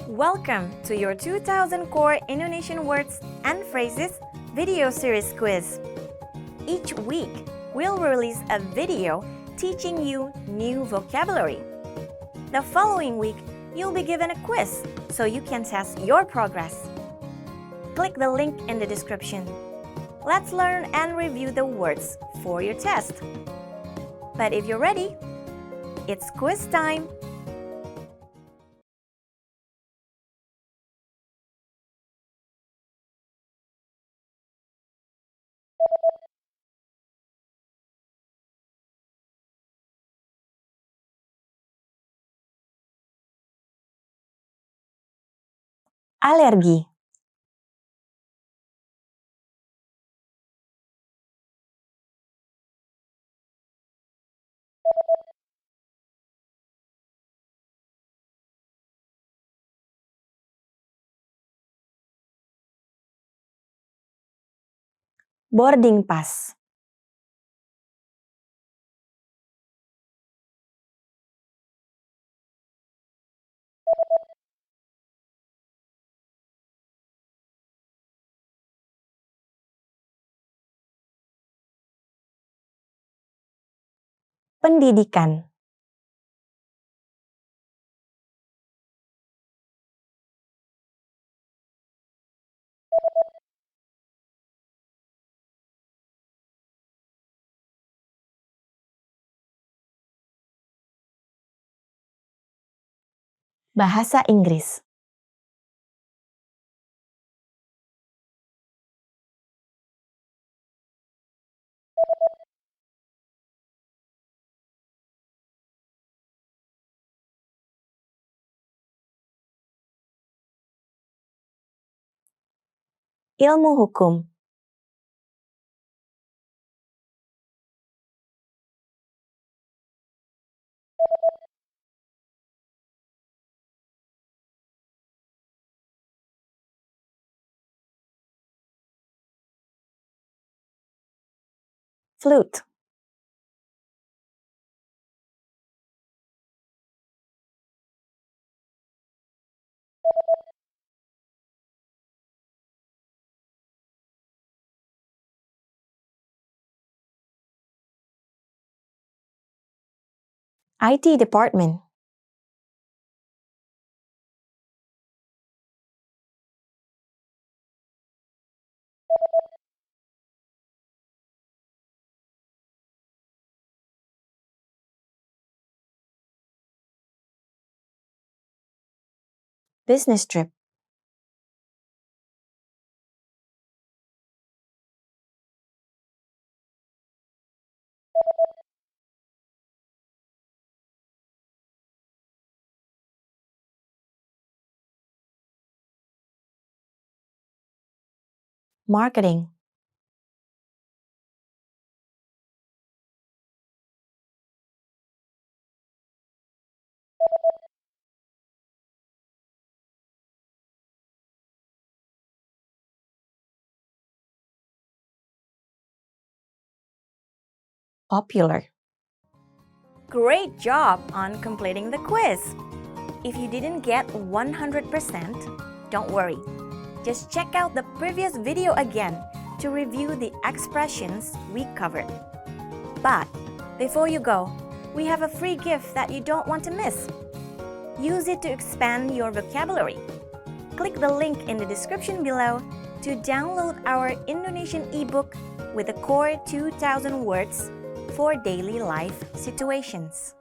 Welcome to your 2000 Core Indonesian Words and Phrases video series quiz. Each week, we'll release a video teaching you new vocabulary. The following week, you'll be given a quiz so you can test your progress. Click the link in the description. Let's learn and review the words for your test. But if you're ready, it's quiz time! Alergi. Boarding pass. Pendidikan. Bahasa Inggris. Ilmu hukum. Flute. IT department. Business trip. Marketing. Popular. Great job on completing the quiz! If you didn't get 100%, don't worry. Just check out the previous video again to review the expressions we covered. But before you go, we have a free gift that you don't want to miss. Use it to expand your vocabulary. Click the link in the description below to download our Indonesian ebook with the core 2000 words for daily life situations.